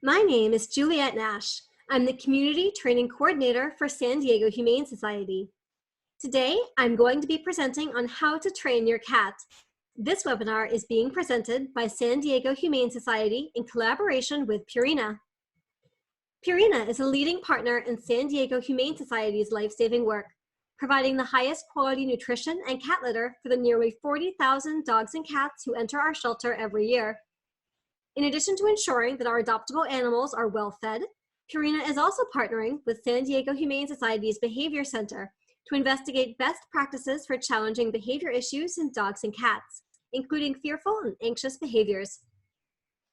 My name is Juliet Nash. I'm the Community Training Coordinator for San Diego Humane Society. Today, I'm going to be presenting on how to train your cat. This webinar is being presented by San Diego Humane Society in collaboration with Purina. Purina is a leading partner in San Diego Humane Society's life-saving work, providing the highest quality nutrition and cat litter for the nearly 40,000 dogs and cats who enter our shelter every year. In addition to ensuring that our adoptable animals are well fed, Purina is also partnering with San Diego Humane Society's Behavior Center to investigate best practices for challenging behavior issues in dogs and cats, including fearful and anxious behaviors.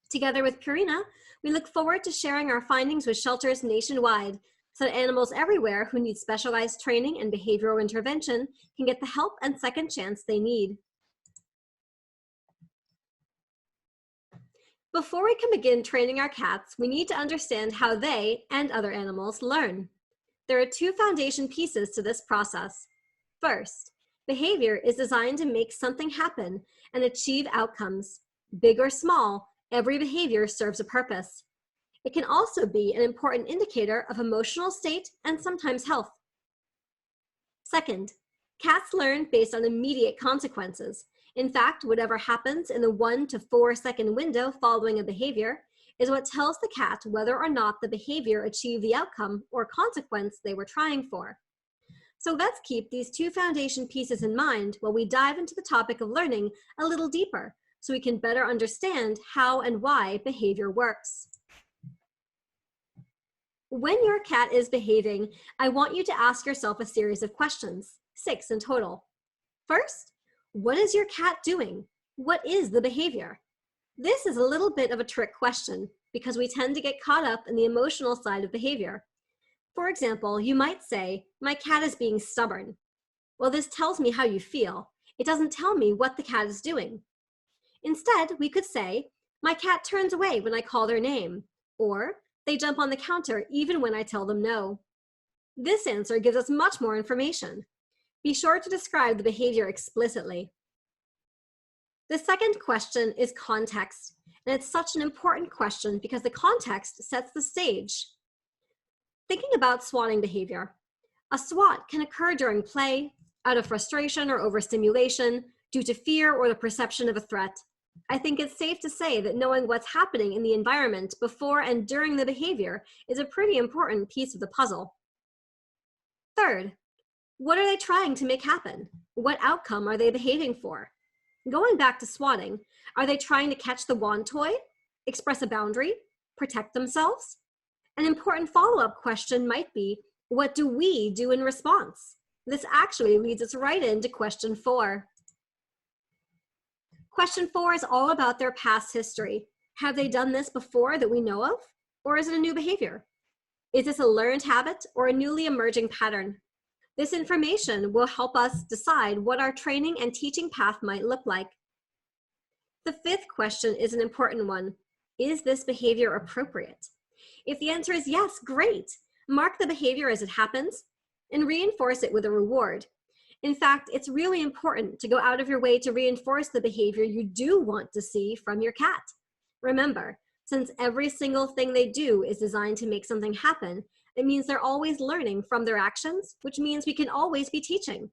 Together with Purina, we look forward to sharing our findings with shelters nationwide so that animals everywhere who need specialized training and behavioral intervention can get the help and second chance they need. Before we can begin training our cats, we need to understand how they and other animals learn. There are two foundation pieces to this process. First, behavior is designed to make something happen and achieve outcomes. Big or small, every behavior serves a purpose. It can also be an important indicator of emotional state and sometimes health. Second, cats learn based on immediate consequences. In fact, whatever happens in the 1 to 4 second window following a behavior is what tells the cat whether or not the behavior achieved the outcome or consequence they were trying for. So let's keep these two foundation pieces in mind while we dive into the topic of learning a little deeper so we can better understand how and why behavior works. When your cat is behaving, I want you to ask yourself a series of questions, 6 in total. First, what is your cat doing? What is the behavior? This is a little bit of a trick question because we tend to get caught up in the emotional side of behavior. For example, you might say, my cat is being stubborn. Well, this tells me how you feel. It doesn't tell me what the cat is doing. Instead, we could say, my cat turns away when I call their name, or they jump on the counter even when I tell them no. This answer gives us much more information. Be sure to describe the behavior explicitly. The second question is context, and it's such an important question because the context sets the stage. Thinking about swatting behavior. A swat can occur during play, out of frustration or overstimulation, due to fear or the perception of a threat. I think it's safe to say that knowing what's happening in the environment before and during the behavior is a pretty important piece of the puzzle. Third, what are they trying to make happen? What outcome are they behaving for? Going back to swatting, are they trying to catch the wand toy, express a boundary, protect themselves? An important follow-up question might be, what do we do in response? This actually leads us right into question 4. Question 4 is all about their past history. Have they done this before that we know of? Or is it a new behavior? Is this a learned habit or a newly emerging pattern? This information will help us decide what our training and teaching path might look like. The fifth question is an important one. Is this behavior appropriate? If the answer is yes, great. Mark the behavior as it happens and reinforce it with a reward. In fact, it's really important to go out of your way to reinforce the behavior you do want to see from your cat. Remember, since every single thing they do is designed to make something happen, it means they're always learning from their actions, which means we can always be teaching.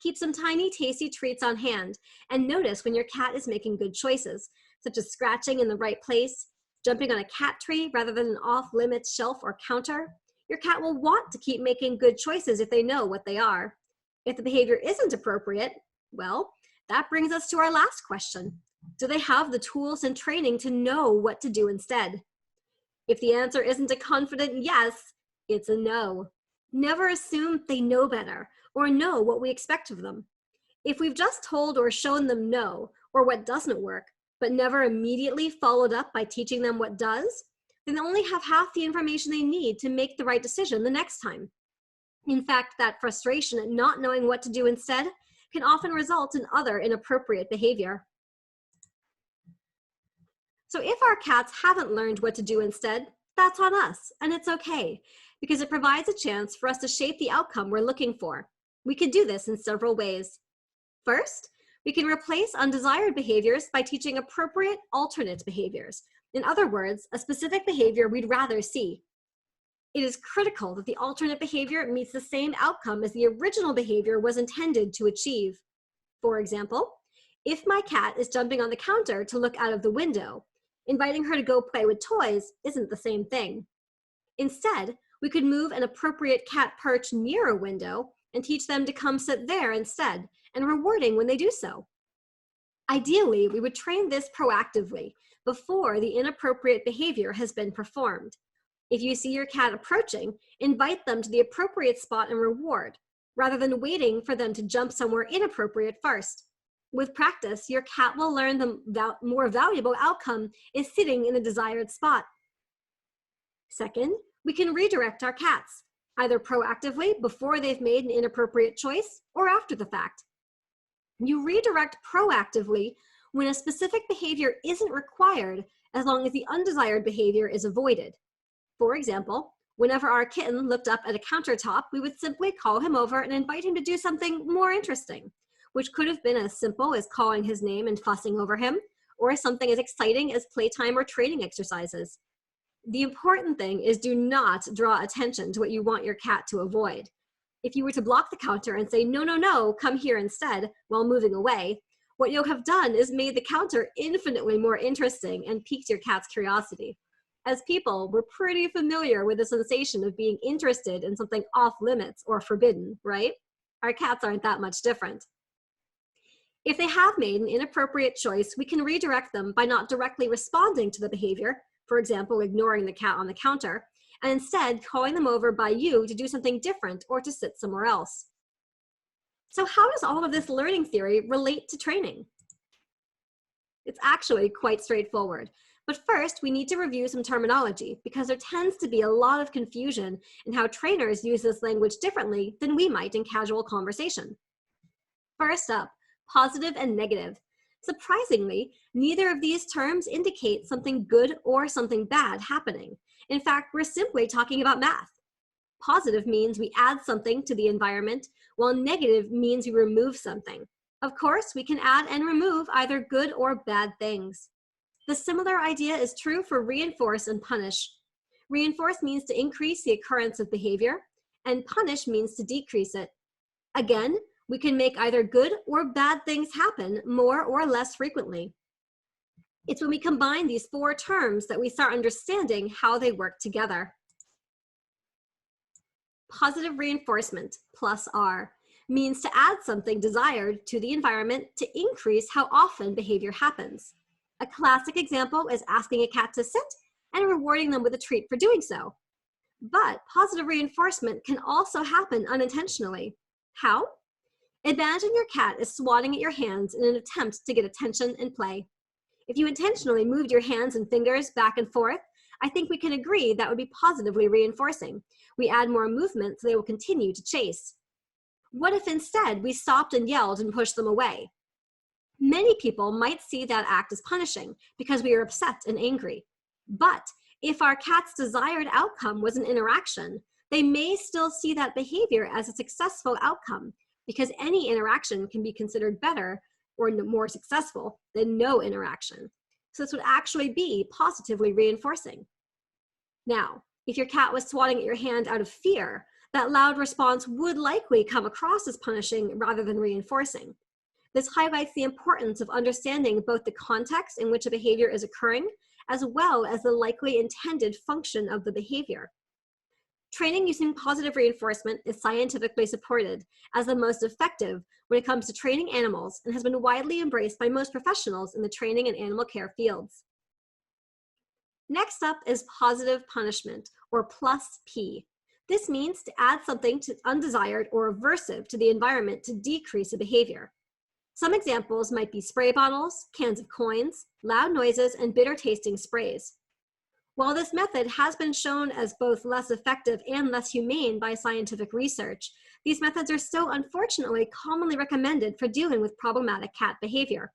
Keep some tiny, tasty treats on hand and notice when your cat is making good choices, such as scratching in the right place, jumping on a cat tree rather than an off-limits shelf or counter. Your cat will want to keep making good choices if they know what they are. If the behavior isn't appropriate, well, that brings us to our last question. Do they have the tools and training to know what to do instead? If the answer isn't a confident yes, it's a no. Never assume they know better or know what we expect of them. If we've just told or shown them no or what doesn't work, but never immediately followed up by teaching them what does, then they only have half the information they need to make the right decision the next time. In fact, that frustration at not knowing what to do instead can often result in other inappropriate behavior. So if our cats haven't learned what to do instead, that's on us, and it's okay, because it provides a chance for us to shape the outcome we're looking for. We could do this in several ways. First, we can replace undesired behaviors by teaching appropriate alternate behaviors, In other words, a specific behavior we'd rather see. It is critical that the alternate behavior meets the same outcome as the original behavior was intended to achieve. For example, if my cat is jumping on the counter to look out of the window, inviting her to go play with toys isn't the same thing. Instead, we could move an appropriate cat perch near a window and teach them to come sit there instead, and rewarding when they do so. Ideally, we would train this proactively before the inappropriate behavior has been performed. If you see your cat approaching, invite them to the appropriate spot and reward, rather than waiting for them to jump somewhere inappropriate first. With practice, your cat will learn the more valuable outcome is sitting in the desired spot. Second, we can redirect our cats, either proactively before they've made an inappropriate choice or after the fact. You redirect proactively when a specific behavior isn't required as long as the undesired behavior is avoided. For example, whenever our kitten looked up at a countertop, we would simply call him over and invite him to do something more interesting, which could have been as simple as calling his name and fussing over him, or something as exciting as playtime or training exercises. The important thing is do not draw attention to what you want your cat to avoid. If you were to block the counter and say, no, no, no, come here instead, while moving away, what you'll have done is made the counter infinitely more interesting and piqued your cat's curiosity. As people, we're pretty familiar with the sensation of being interested in something off limits or forbidden, right? Our cats aren't that much different. If they have made an inappropriate choice, we can redirect them by not directly responding to the behavior, for example, ignoring the cat on the counter, and instead calling them over by you to do something different or to sit somewhere else. So how does all of this learning theory relate to training? It's actually quite straightforward. But first, we need to review some terminology because there tends to be a lot of confusion in how trainers use this language differently than we might in casual conversation. First up, positive and negative. Surprisingly, neither of these terms indicate something good or something bad happening. In fact, we're simply talking about math. Positive means we add something to the environment, while negative means we remove something. Of course, we can add and remove either good or bad things. The similar idea is true for reinforce and punish. Reinforce means to increase the occurrence of behavior, and punish means to decrease it. Again, we can make either good or bad things happen more or less frequently. It's when we combine these four terms that we start understanding how they work together. Positive reinforcement, plus R, means to add something desired to the environment to increase how often behavior happens. A classic example is asking a cat to sit and rewarding them with a treat for doing so. But positive reinforcement can also happen unintentionally. How? Imagine your cat is swatting at your hands in an attempt to get attention and play. If you intentionally moved your hands and fingers back and forth, I think we can agree that would be positively reinforcing. We add more movement so they will continue to chase. What if instead we stopped and yelled and pushed them away? Many people might see that act as punishing because we are upset and angry. But if our cat's desired outcome was an interaction, they may still see that behavior as a successful outcome because any interaction can be considered better or more successful than no interaction. So this would actually be positively reinforcing. Now, if your cat was swatting at your hand out of fear, that loud response would likely come across as punishing rather than reinforcing. This highlights the importance of understanding both the context in which a behavior is occurring, as well as the likely intended function of the behavior. Training using positive reinforcement is scientifically supported as the most effective when it comes to training animals and has been widely embraced by most professionals in the training and animal care fields. Next up is positive punishment, or plus P. This means to add something to undesired or aversive to the environment to decrease a behavior. Some examples might be spray bottles, cans of coins, loud noises, and bitter-tasting sprays. While this method has been shown as both less effective and less humane by scientific research, these methods are still unfortunately commonly recommended for dealing with problematic cat behavior.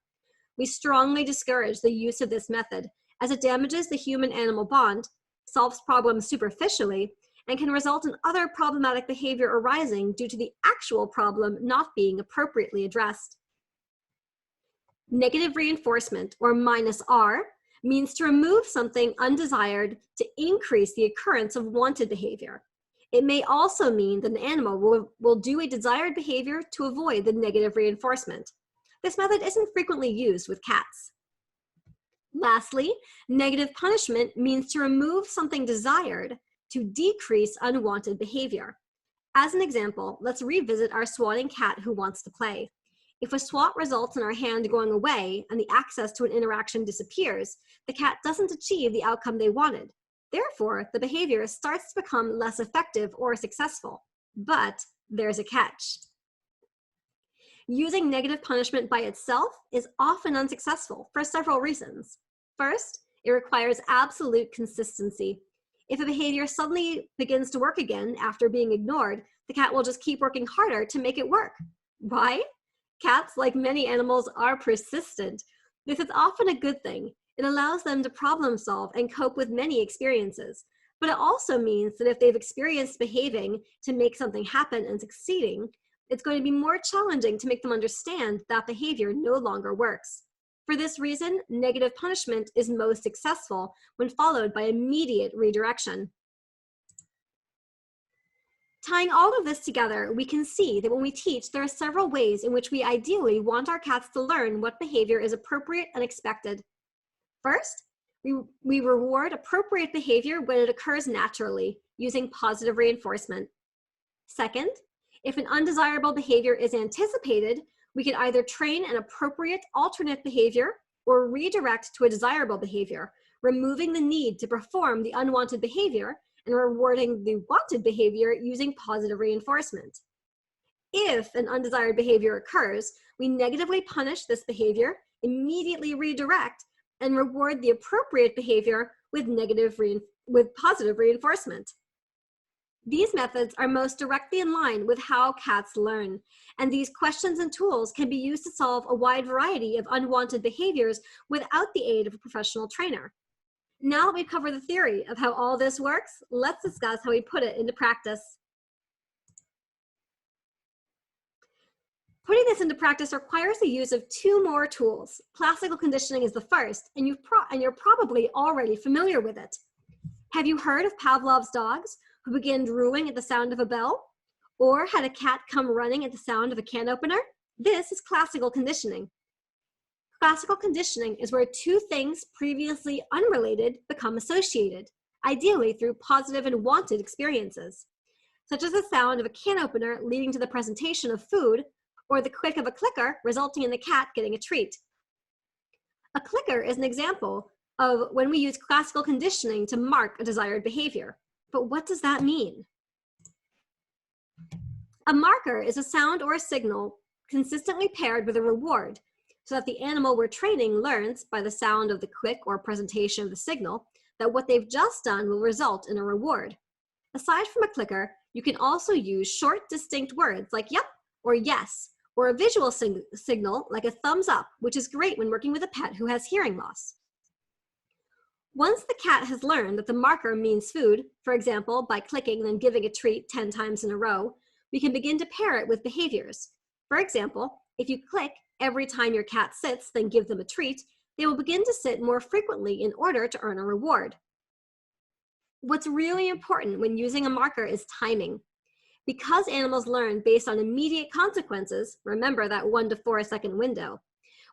We strongly discourage the use of this method as it damages the human-animal bond, solves problems superficially, and can result in other problematic behavior arising due to the actual problem not being appropriately addressed. Negative reinforcement, or minus R, means to remove something undesired to increase the occurrence of wanted behavior. It may also mean that an animal will do a desired behavior to avoid the negative reinforcement. This method isn't frequently used with cats. Lastly, negative punishment means to remove something desired to decrease unwanted behavior. As an example, let's revisit our swatting cat who wants to play. If a swat results in our hand going away and the access to an interaction disappears, the cat doesn't achieve the outcome they wanted. Therefore, the behavior starts to become less effective or successful. But there's a catch. Using negative punishment by itself is often unsuccessful for several reasons. First, it requires absolute consistency. If a behavior suddenly begins to work again after being ignored, the cat will just keep working harder to make it work. Why? Cats, like many animals, are persistent. This is often a good thing. It allows them to problem solve and cope with many experiences. But it also means that if they've experienced behaving to make something happen and succeeding, it's going to be more challenging to make them understand that behavior no longer works. For this reason, negative punishment is most successful when followed by immediate redirection. Tying all of this together, we can see that when we teach, there are several ways in which we ideally want our cats to learn what behavior is appropriate and expected. First, we reward appropriate behavior when it occurs naturally, using positive reinforcement. Second, if an undesirable behavior is anticipated, we can either train an appropriate alternate behavior or redirect to a desirable behavior, removing the need to perform the unwanted behavior and rewarding the wanted behavior using positive reinforcement. If an undesired behavior occurs, we negatively punish this behavior, immediately redirect, and reward the appropriate behavior with positive reinforcement. These methods are most directly in line with how cats learn, and these questions and tools can be used to solve a wide variety of unwanted behaviors without the aid of a professional trainer. Now that we've covered the theory of how all this works, let's discuss how we put it into practice. Putting this into practice requires the use of two more tools. Classical conditioning is the first, and you're probably already familiar with it. Have you heard of Pavlov's dogs who begin drooling at the sound of a bell? Or had a cat come running at the sound of a can opener? This is classical conditioning. Classical conditioning is where two things previously unrelated become associated, ideally through positive and wanted experiences, such as the sound of a can opener leading to the presentation of food, or the click of a clicker resulting in the cat getting a treat. A clicker is an example of when we use classical conditioning to mark a desired behavior. But what does that mean? A marker is a sound or a signal consistently paired with a reward, so that the animal we're training learns by the sound of the click or presentation of the signal that what they've just done will result in a reward. Aside from a clicker, you can also use short, distinct words like yep or yes, or a visual signal like a thumbs up, which is great when working with a pet who has hearing loss. Once the cat has learned that the marker means food, for example, by clicking and then giving a treat 10 times in a row, we can begin to pair it with behaviors. For example, if you click every time your cat sits, then give them a treat, they will begin to sit more frequently in order to earn a reward. What's really important when using a marker is timing. Because animals learn based on immediate consequences, remember that 1 to 4 second window,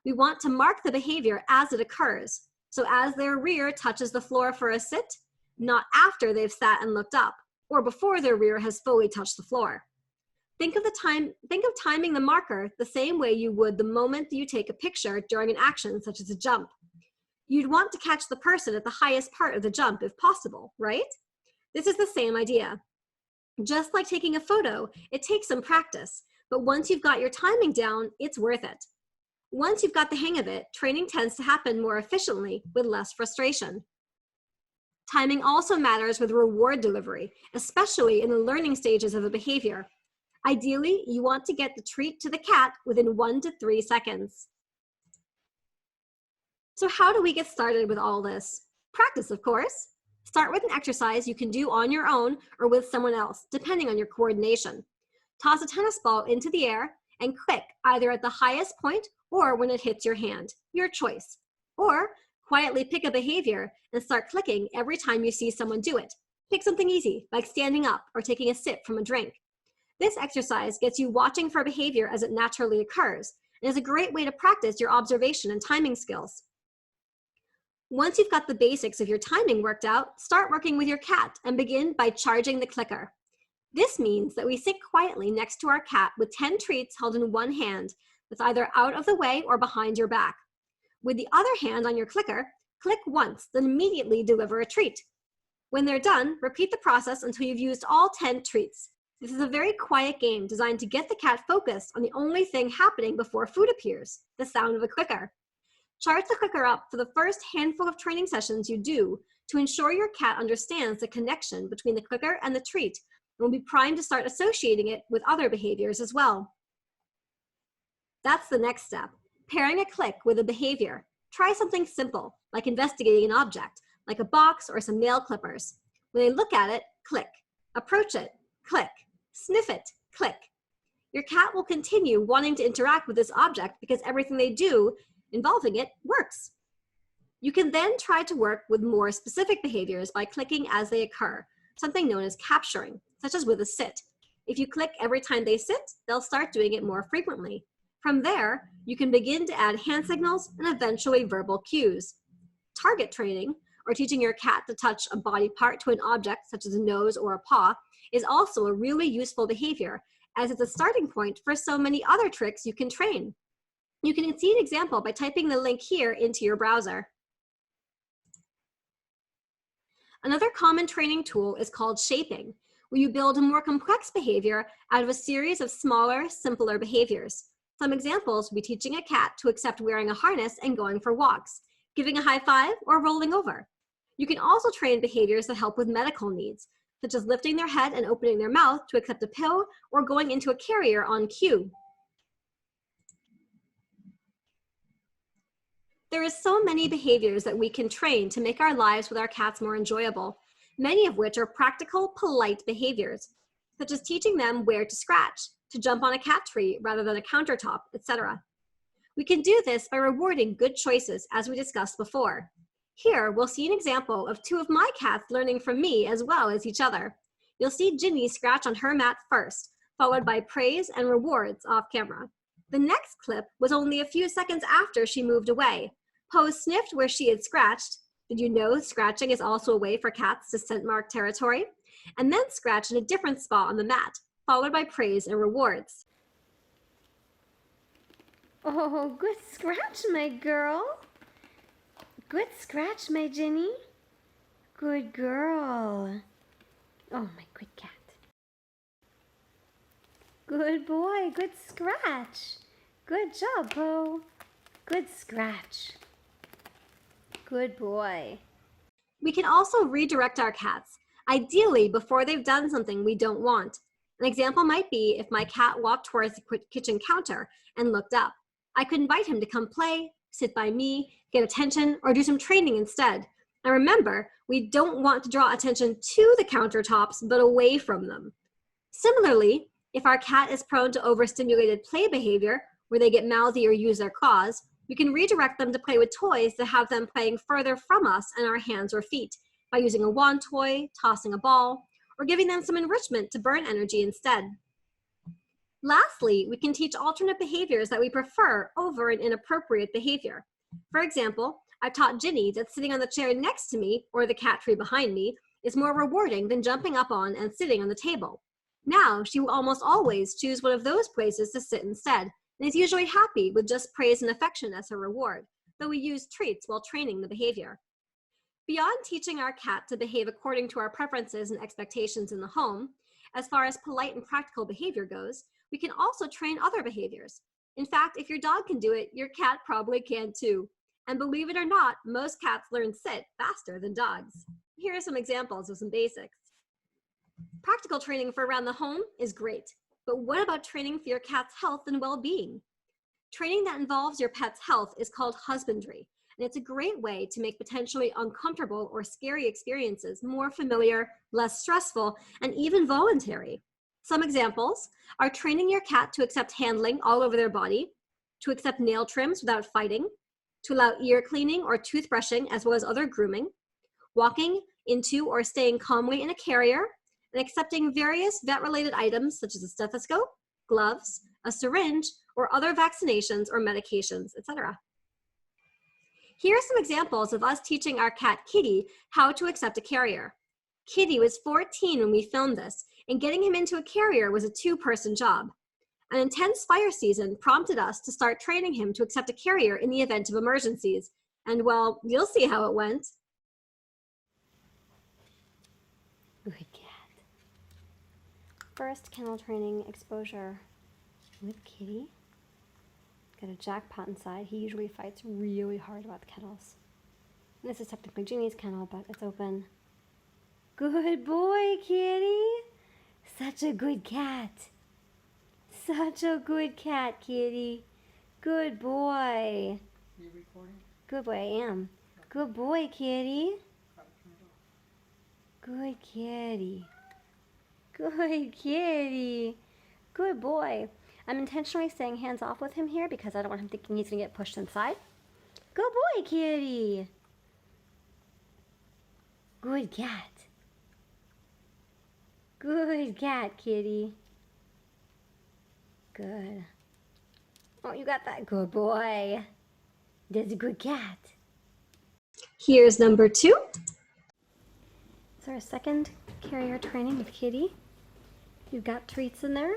we want to mark the behavior as it occurs. So as their rear touches the floor for a sit, not after they've sat and looked up, or before their rear has fully touched the floor. Think of timing the marker the same way you would the moment that you take a picture during an action such as a jump. You'd want to catch the person at the highest part of the jump if possible, right? This is the same idea. Just like taking a photo, it takes some practice, but once you've got your timing down, it's worth it. Once you've got the hang of it, training tends to happen more efficiently with less frustration. Timing also matters with reward delivery, especially in the learning stages of a behavior. Ideally, you want to get the treat to the cat within 1 to 3 seconds. So how do we get started with all this? Practice, of course. Start with an exercise you can do on your own or with someone else, depending on your coordination. Toss a tennis ball into the air and click either at the highest point or when it hits your hand, your choice. Or Quietly pick a behavior and start clicking every time you see someone do it. Pick something easy, like standing up or taking a sip from a drink. This exercise gets you watching for behavior as it naturally occurs, and is a great way to practice your observation and timing skills. Once you've got the basics of your timing worked out, start working with your cat and begin by charging the clicker. This means that we sit quietly next to our cat with 10 treats held in one hand that's either out of the way or behind your back. With the other hand on your clicker, click once, then immediately deliver a treat. When they're done, repeat the process until you've used all 10 treats. This is a very quiet game designed to get the cat focused on the only thing happening before food appears, the sound of the clicker. Charge the clicker up for the first handful of training sessions you do to ensure your cat understands the connection between the clicker and the treat and will be primed to start associating it with other behaviors as well. That's the next step, pairing a click with a behavior. Try something simple, like investigating an object, like a box or some nail clippers. When they look at it, click. Approach it, click. Sniff it, click. Your cat will continue wanting to interact with this object because everything they do involving it works. You can then try to work with more specific behaviors by clicking as they occur, something known as capturing, such as with a sit. If you click every time they sit, they'll start doing it more frequently. From there, you can begin to add hand signals and eventually verbal cues. Target training, or teaching your cat to touch a body part to an object such as a nose or a paw, is also a really useful behavior, as it's a starting point for so many other tricks you can train. You can see an example by typing the link here into your browser. Another common training tool is called shaping, where you build a more complex behavior out of a series of smaller, simpler behaviors. Some examples would be teaching a cat to accept wearing a harness and going for walks, giving a high five, or rolling over. You can also train behaviors that help with medical needs, such as lifting their head and opening their mouth to accept a pill or going into a carrier on cue. There is so many behaviors that we can train to make our lives with our cats more enjoyable, many of which are practical, polite behaviors, such as teaching them where to scratch, to jump on a cat tree rather than a countertop, etc. We can do this by rewarding good choices, as we discussed before. Here, we'll see an example of two of my cats learning from me as well as each other. You'll see Ginny scratch on her mat first, followed by praise and rewards off camera. The next clip was only a few seconds after she moved away. Pose sniffed where she had scratched. Did you know scratching is also a way for cats to scent mark territory? And then scratch in a different spot on the mat, followed by praise and rewards. Oh, good scratch, my girl. Good scratch, my Jenny. Good girl. Oh, my good cat. Good boy, good scratch. Good job, Bo. Good scratch. Good boy. We can also redirect our cats, ideally before they've done something we don't want. An example might be if my cat walked towards the kitchen counter and looked up. I could invite him to come play, sit by me, get attention, or do some training instead. And remember, we don't want to draw attention to the countertops, but away from them. Similarly, if our cat is prone to overstimulated play behavior, where they get mouthy or use their claws, we can redirect them to play with toys that have them playing further from us and our hands or feet by using a wand toy, tossing a ball, or giving them some enrichment to burn energy instead. Lastly, we can teach alternate behaviors that we prefer over an inappropriate behavior. For example, I've taught Ginny that sitting on the chair next to me, or the cat tree behind me, is more rewarding than jumping up on and sitting on the table. Now, she will almost always choose one of those places to sit instead, and is usually happy with just praise and affection as her reward, though we use treats while training the behavior. Beyond teaching our cat to behave according to our preferences and expectations in the home, as far as polite and practical behavior goes, we can also train other behaviors. In fact, if your dog can do it, your cat probably can too. And believe it or not, most cats learn sit faster than dogs. Here are some examples of some basics. Practical training for around the home is great, but what about training for your cat's health and well-being? Training that involves your pet's health is called husbandry, and it's a great way to make potentially uncomfortable or scary experiences more familiar, less stressful, and even voluntary. Some examples are training your cat to accept handling all over their body, to accept nail trims without fighting, to allow ear cleaning or toothbrushing as well as other grooming, walking into or staying calmly in a carrier, and accepting various vet-related items such as a stethoscope, gloves, a syringe, or other vaccinations or medications, etc. Here are some examples of us teaching our cat Kitty how to accept a carrier. Kitty was 14 when we filmed this, and getting him into a carrier was a two-person job. An intense fire season prompted us to start training him to accept a carrier in the event of emergencies. And well, you'll see how it went. Good cat. First kennel training exposure with Kitty. Got a jackpot inside. He usually fights really hard about the kennels. And this is technically Ginny's kennel, but it's open. Good boy, Kitty. Such a good cat. Such a good cat, Kitty. Good boy. You recording? Good boy, I am. Good boy, Kitty. Good kitty. Good kitty. Good boy. I'm intentionally staying hands off with him here because I don't want him thinking he's going to get pushed inside. Good boy, kitty. Good cat. Good cat, kitty. Good. Oh, you got that. Good boy. That's a good cat. Here's number 2. So our second carrier training with Kitty. You've got treats in there.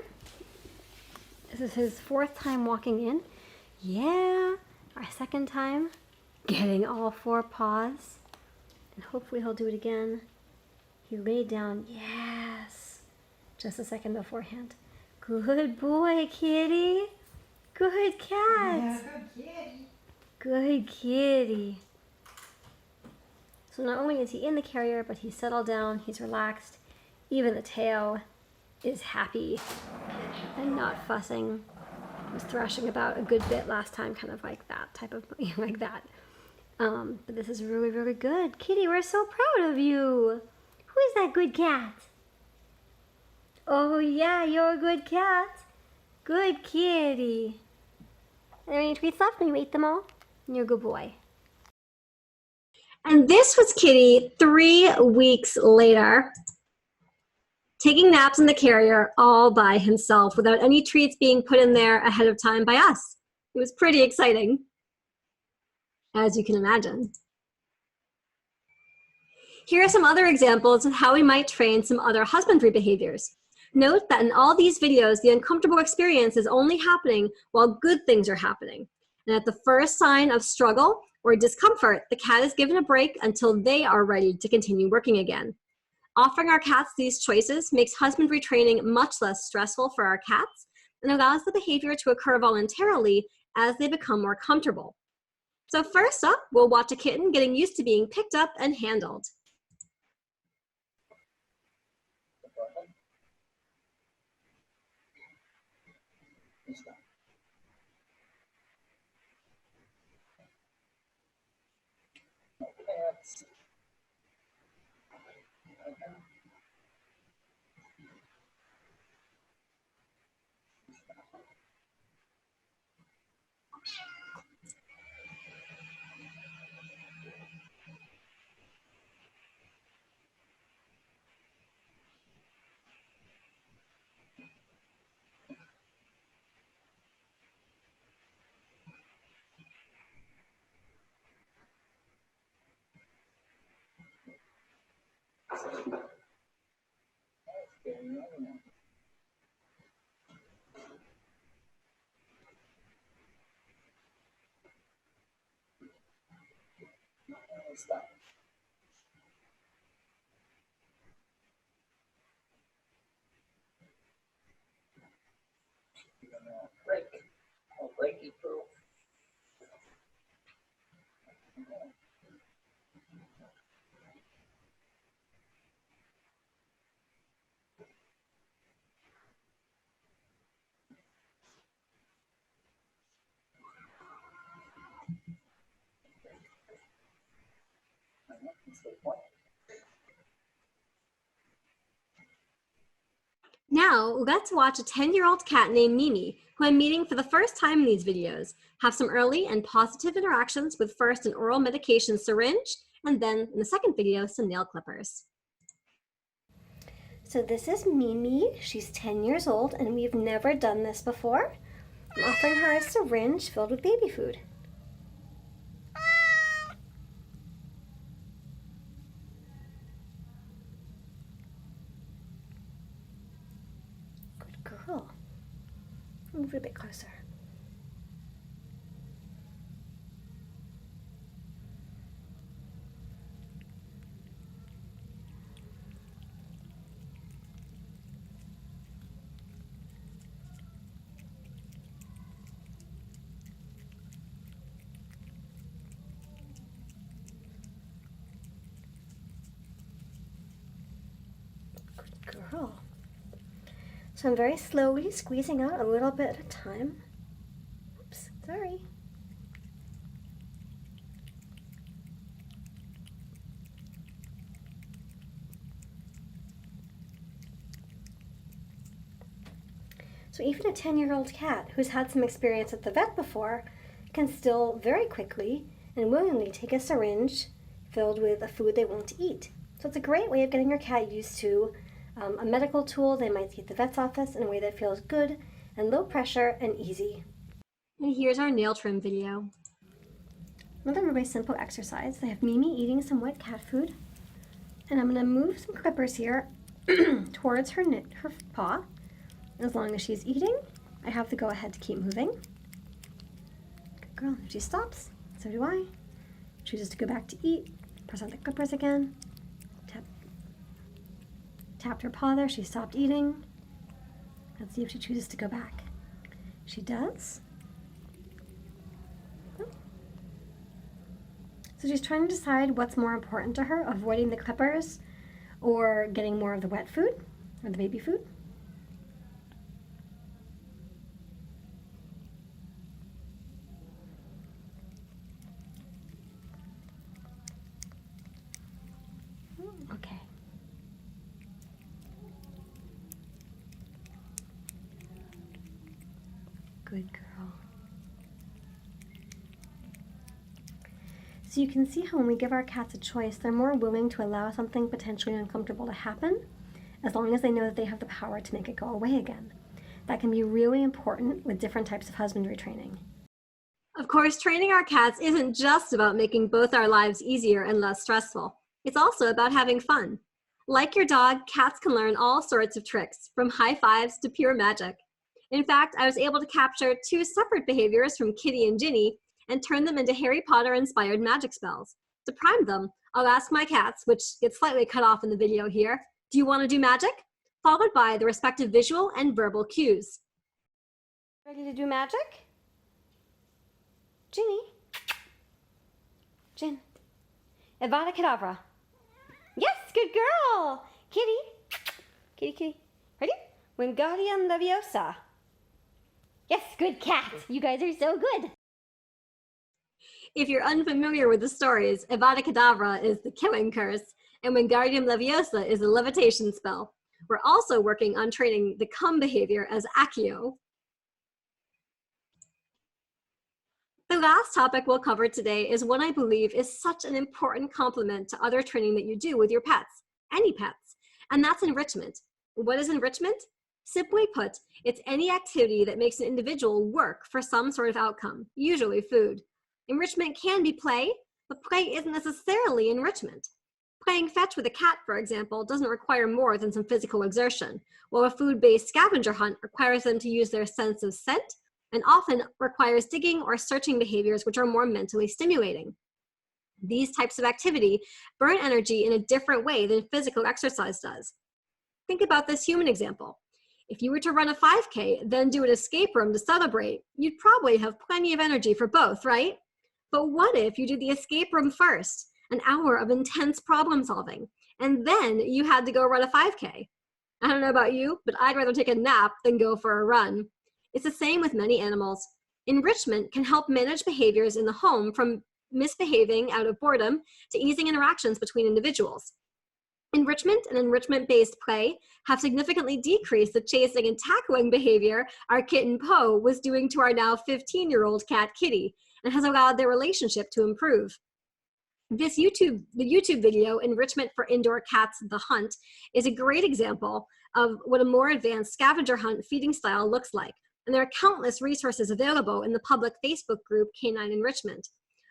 This is his 4th time walking in. Yeah, our 2nd time getting all 4 paws. And hopefully he'll do it again. He laid down, yes, just a second beforehand. Good boy, Kitty. Good cat. Good kitty. Good kitty. So not only is he in the carrier, but he's settled down, he's relaxed. Even the tail is happy and not fussing. He was thrashing about a good bit last time, kind of like that type of, like that. But this is really, really good. Kitty, we're so proud of you. Who is that good cat? Oh yeah, you're a good cat. Good kitty. Are there any treats left? Will you eat them all? You're a good boy. And this was Kitty 3 weeks later, taking naps in the carrier all by himself without any treats being put in there ahead of time by us. It was pretty exciting, as you can imagine. Here are some other examples of how we might train some other husbandry behaviors. Note that in all these videos, the uncomfortable experience is only happening while good things are happening. And at the first sign of struggle or discomfort, the cat is given a break until they are ready to continue working again. Offering our cats these choices makes husbandry training much less stressful for our cats and allows the behavior to occur voluntarily as they become more comfortable. So first up, we'll watch a kitten getting used to being picked up and handled. Breaky proof. Now, let's watch a 10-year-old cat named Mimi, who I'm meeting for the first time in these videos, have some early and positive interactions with first an oral medication syringe, and then in the second video, some nail clippers. So this is Mimi. She's 10 years old, and we've never done this before. I'm offering her a syringe filled with baby food. Good girl. Move it a bit closer. Girl. So I'm very slowly squeezing out a little bit at a time. Oops, sorry. So even a 10-year-old cat who's had some experience at the vet before can still very quickly and willingly take a syringe filled with a food they want to eat. So it's a great way of getting your cat used to a medical tool they might see at the vet's office in a way that feels good and low pressure and easy. And here's our nail trim video. Another very simple exercise. I have Mimi eating some wet cat food, and I'm going to move some clippers here towards her paw. As long as she's eating, I have to go ahead to keep moving. Good girl. If she stops, so do I. Chooses to go back to eat, press on the clippers again. Tapped her paw there, she stopped eating. Let's see if she chooses to go back. She does. So she's trying to decide what's more important to her, avoiding the clippers or getting more of the wet food or the baby food. Okay. Good girl. So you can see how when we give our cats a choice, they're more willing to allow something potentially uncomfortable to happen, as long as they know that they have the power to make it go away again. That can be really important with different types of husbandry training. Of course, training our cats isn't just about making both our lives easier and less stressful. It's also about having fun. Like your dog, cats can learn all sorts of tricks, from high fives to pure magic. In fact, I was able to capture 2 separate behaviors from Kitty and Ginny and turn them into Harry Potter-inspired magic spells. To prime them, I'll ask my cats, which gets slightly cut off in the video here, do you want to do magic? Followed by the respective visual and verbal cues. Ready to do magic? Ginny? Jin. Avada Kedavra. Yes, good girl! Kitty. Kitty, kitty. Ready? Wingardium Leviosa. Yes, good cat. You guys are so good. If you're unfamiliar with the stories, Avada Kedavra is the killing curse, and Wingardium Leviosa is a levitation spell. We're also working on training the come behavior as Accio. The last topic we'll cover today is one I believe is such an important complement to other training that you do with your pets, any pets, and that's enrichment. What is enrichment? Simply put, it's any activity that makes an individual work for some sort of outcome, usually food. Enrichment can be play, but play isn't necessarily enrichment. Playing fetch with a cat, for example, doesn't require more than some physical exertion, while a food-based scavenger hunt requires them to use their sense of scent and often requires digging or searching behaviors which are more mentally stimulating. These types of activity burn energy in a different way than physical exercise does. Think about this human example. If you were to run a 5K, then do an escape room to celebrate, you'd probably have plenty of energy for both, right? But what if you did the escape room first, an hour of intense problem solving, and then you had to go run a 5K? I don't know about you, but I'd rather take a nap than go for a run. It's the same with many animals. Enrichment can help manage behaviors in the home, from misbehaving out of boredom to easing interactions between individuals. Enrichment and enrichment-based play have significantly decreased the chasing and tackling behavior our kitten Poe was doing to our now 15-year-old cat Kitty, and has allowed their relationship to improve. The YouTube video, Enrichment for Indoor Cats, The Hunt, is a great example of what a more advanced scavenger hunt feeding style looks like. And there are countless resources available in the public Facebook group Canine Enrichment,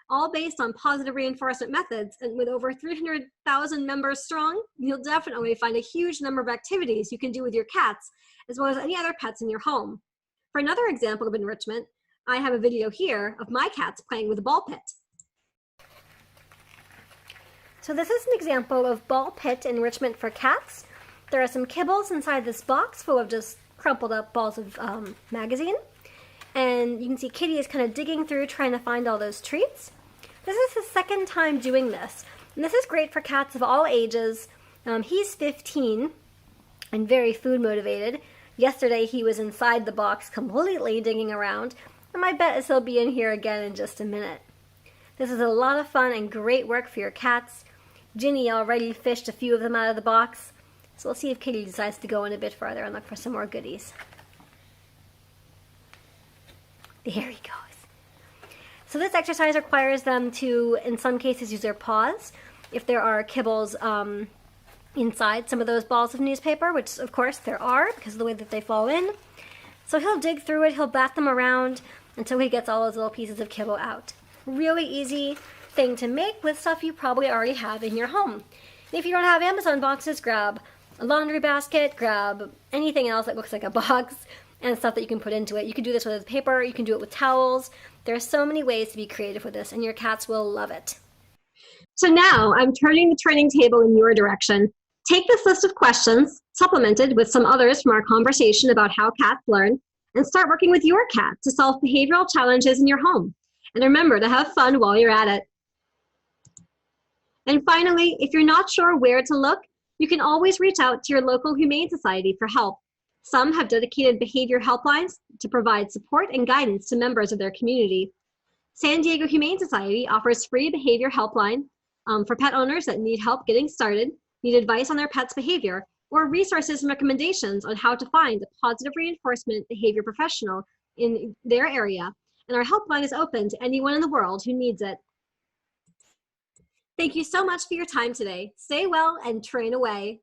all based on positive reinforcement methods. And with over 300,000 members strong, you'll definitely find a huge number of activities you can do with your cats, as well as any other pets in your home. For another example of enrichment, I have a video here of my cats playing with a ball pit. So this is an example of ball pit enrichment for cats. There are some kibbles inside this box full of just crumpled up balls of magazine. And you can see Kitty is kind of digging through trying to find all those treats. This is his second time doing this. And this is great for cats of all ages. He's 15 and very food motivated. Yesterday he was inside the box completely digging around. And my bet is he'll be in here again in just a minute. This is a lot of fun and great work for your cats. Ginny already fished a few of them out of the box. So we'll see if Kitty decides to go in a bit further and look for some more goodies. There he goes. So this exercise requires them to, in some cases, use their paws if there are kibbles inside some of those balls of newspaper, which of course there are because of the way that they fall in. So he'll dig through it, he'll bat them around until he gets all those little pieces of kibble out. Really easy thing to make with stuff you probably already have in your home. And if you don't have Amazon boxes, grab a laundry basket, grab anything else that looks like a box and stuff that you can put into it. You can do this with paper, you can do it with towels. There are so many ways to be creative with this and your cats will love it. So now I'm turning the training table in your direction. Take this list of questions, supplemented with some others from our conversation about how cats learn, and start working with your cat to solve behavioral challenges in your home. And remember to have fun while you're at it. And finally, if you're not sure where to look, you can always reach out to your local Humane Society for help. Some have dedicated behavior helplines to provide support and guidance to members of their community. San Diego Humane Society offers free behavior helpline for pet owners that need help getting started, need advice on their pet's behavior, or resources and recommendations on how to find a positive reinforcement behavior professional in their area. And our helpline is open to anyone in the world who needs it. Thank you so much for your time today. Stay well and train away.